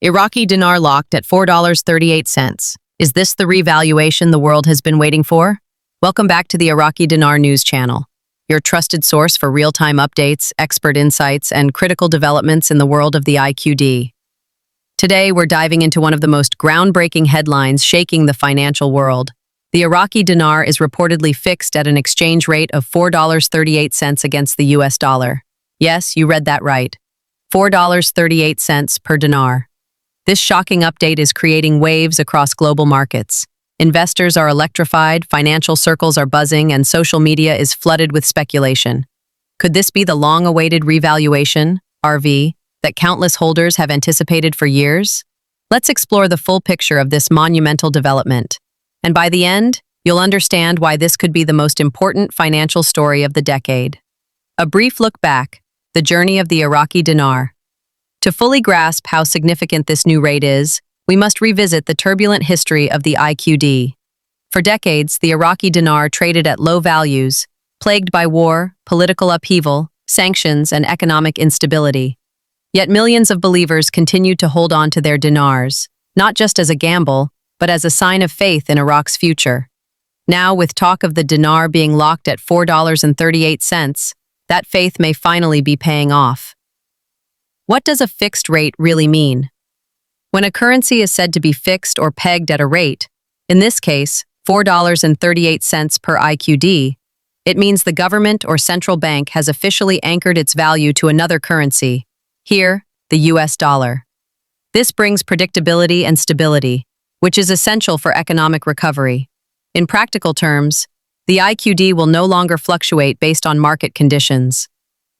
Iraqi dinar locked at $4.38. Is this the revaluation the world has been waiting for? Welcome back to the Iraqi Dinar News channel, your trusted source for real-time updates, expert insights, and critical developments in the world of the IQD. Today, we're diving into one of the most groundbreaking headlines shaking the financial world. The Iraqi dinar is reportedly fixed at an exchange rate of $4.38 against the US dollar. Yes, you read that right. $4.38 per dinar. This shocking update is creating waves across global markets. Investors are electrified, financial circles are buzzing, and social media is flooded with speculation. Could this be the long-awaited revaluation, RV, that countless holders have anticipated for years? Let's explore the full picture of this monumental development. And by the end, you'll understand why this could be the most important financial story of the decade. A brief look back, the journey of the Iraqi dinar. To fully grasp how significant this new rate is, we must revisit the turbulent history of the IQD. For decades, the Iraqi dinar traded at low values, plagued by war, political upheaval, sanctions, and economic instability. Yet millions of believers continued to hold on to their dinars, not just as a gamble, but as a sign of faith in Iraq's future. Now, with talk of the dinar being locked at $4.38, that faith may finally be paying off. What does a fixed rate really mean? When a currency is said to be fixed or pegged at a rate, in this case, $4.38 per IQD, it means the government or central bank has officially anchored its value to another currency, here, the US dollar. This brings predictability and stability, which is essential for economic recovery. In practical terms, the IQD will no longer fluctuate based on market conditions.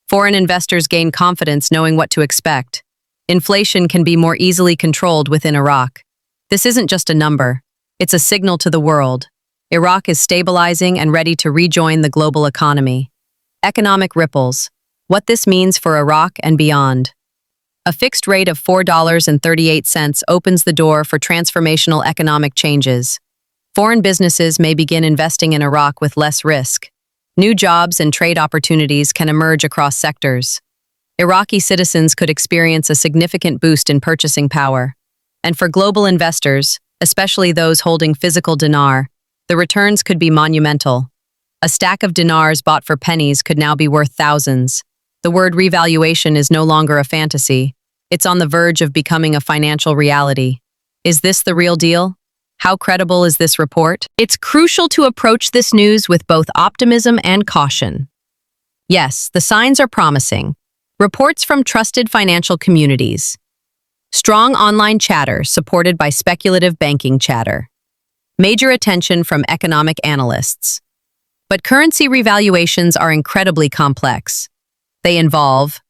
Foreign investors gain confidence knowing what to expect. Inflation can be more easily controlled within Iraq. This isn't just a number, it's a signal to the world. Iraq is stabilizing and ready to rejoin the global economy. Economic ripples. What this means for Iraq and beyond. A fixed rate of $4.38 opens the door for transformational economic changes. Foreign businesses may begin investing in Iraq with less risk. New jobs and trade opportunities can emerge across sectors. Iraqi citizens could experience a significant boost in purchasing power. And for global investors, especially those holding physical dinar, the returns could be monumental. A stack of dinars bought for pennies could now be worth thousands. The word revaluation is no longer a fantasy. It's on the verge of becoming a financial reality. Is this the real deal? How credible is this report? It's crucial to approach this news with both optimism and caution. Yes, the signs are promising. Reports from trusted financial communities. Strong online chatter supported by speculative banking chatter. Major attention from economic analysts. But currency revaluations are incredibly complex. They involve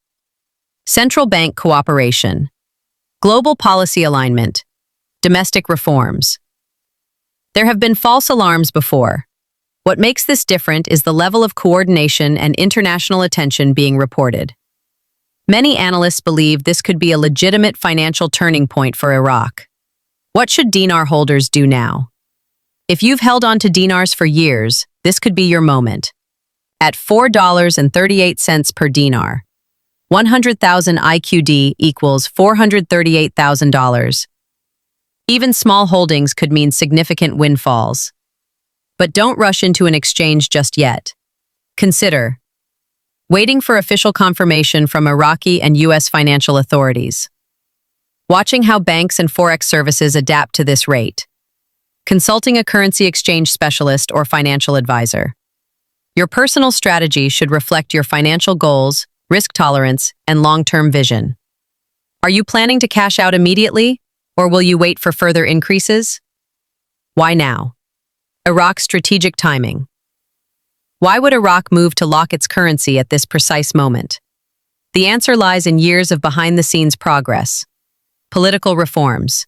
central bank cooperation, global policy alignment, domestic reforms. There have been false alarms before. What makes this different is the level of coordination and international attention being reported. Many analysts believe this could be a legitimate financial turning point for Iraq. What should dinar holders do now? If you've held on to dinars for years, this could be your moment. At $4.38 per dinar, 100,000 IQD equals $438,000. Even small holdings could mean significant windfalls. But don't rush into an exchange just yet. Consider waiting for official confirmation from Iraqi and U.S. financial authorities. Watching how banks and forex services adapt to this rate. Consulting a currency exchange specialist or financial advisor. Your personal strategy should reflect your financial goals, risk tolerance, and long-term vision. Are you planning to cash out immediately, or will you wait for further increases? Why now? Iraq's strategic timing. Why would Iraq move to lock its currency at this precise moment? The answer lies in years of behind-the-scenes progress. Political reforms,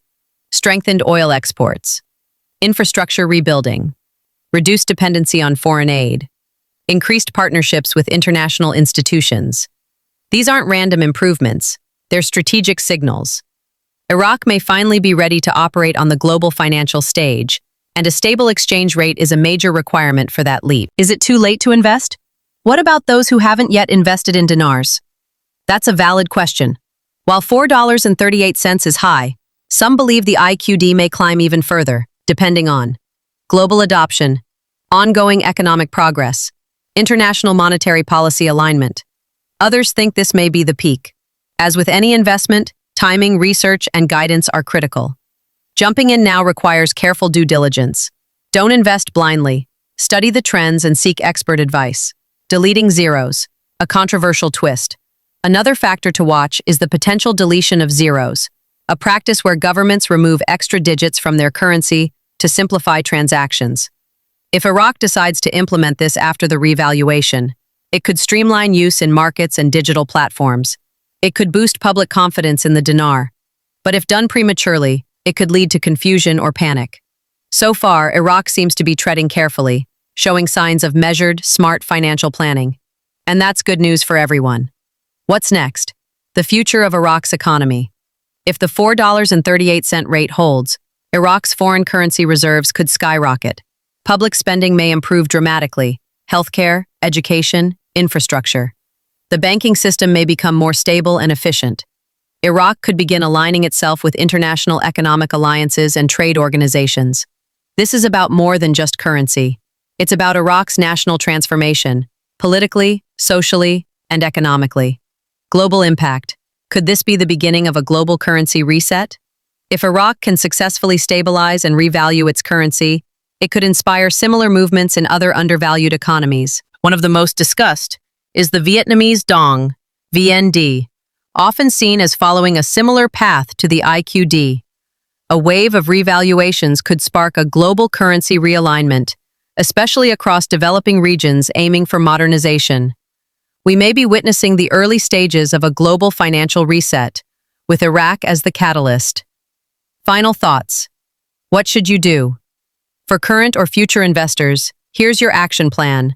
strengthened oil exports, infrastructure rebuilding, reduced dependency on foreign aid, increased partnerships with international institutions. These aren't random improvements, they're strategic signals. Iraq may finally be ready to operate on the global financial stage, and a stable exchange rate is a major requirement for that leap. Is it too late to invest? What about those who haven't yet invested in dinars? That's a valid question. While $4.38 is high, some believe the IQD may climb even further, depending on global adoption, ongoing economic progress, international monetary policy alignment. Others think this may be the peak. As with any investment, timing, research, and guidance are critical. Jumping in now requires careful due diligence. Don't invest blindly. Study the trends and seek expert advice. Deleting zeros, a controversial twist. Another factor to watch is the potential deletion of zeros, a practice where governments remove extra digits from their currency to simplify transactions. If Iraq decides to implement this after the revaluation, it could streamline use in markets and digital platforms. It could boost public confidence in the dinar. But if done prematurely, it could lead to confusion or panic. So far, Iraq seems to be treading carefully, showing signs of measured, smart financial planning. And that's good news for everyone. What's next? The future of Iraq's economy. If the $4.38 rate holds, Iraq's foreign currency reserves could skyrocket. Public spending may improve dramatically: healthcare, education, infrastructure. The banking system may become more stable and efficient. Iraq could begin aligning itself with international economic alliances and trade organizations. This is about more than just currency. It's about Iraq's national transformation, politically, socially, and economically. Global impact. Could this be the beginning of a global currency reset? If Iraq can successfully stabilize and revalue its currency, it could inspire similar movements in other undervalued economies. One of the most discussed is the Vietnamese dong, VND, often seen as following a similar path to the IQD. A wave of revaluations could spark a global currency realignment, especially across developing regions aiming for modernization. We may be witnessing the early stages of a global financial reset, with Iraq as the catalyst. Final thoughts. What should you do? For current or future investors, here's your action plan.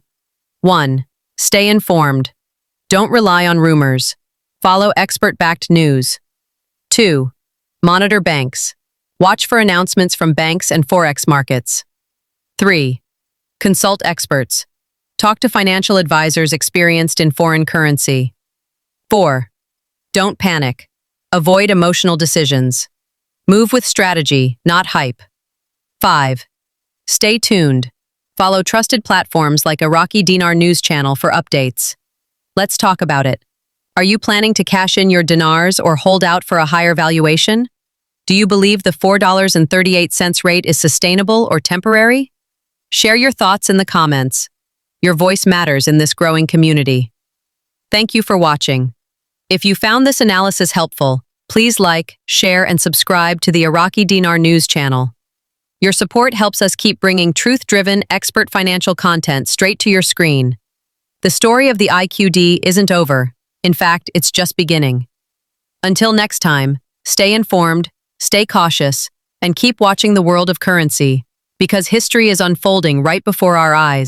1. Stay informed. Don't rely on rumors. Follow expert-backed news. 2. Monitor banks. Watch for announcements from banks and forex markets. 3. Consult experts. Talk to financial advisors experienced in foreign currency. 4. Don't panic. Avoid emotional decisions. Move with strategy, not hype. 5. Stay tuned. Follow trusted platforms like Iraqi Dinar News Channel for updates. Let's talk about it. Are you planning to cash in your dinars or hold out for a higher valuation? Do you believe the $4.38 rate is sustainable or temporary? Share your thoughts in the comments. Your voice matters in this growing community. Thank you for watching. If you found this analysis helpful, please like, share, and subscribe to the Iraqi Dinar News Channel. Your support helps us keep bringing truth-driven, expert financial content straight to your screen. The story of the IQD isn't over. In fact, it's just beginning. Until next time, stay informed, stay cautious, and keep watching the world of currency, because history is unfolding right before our eyes.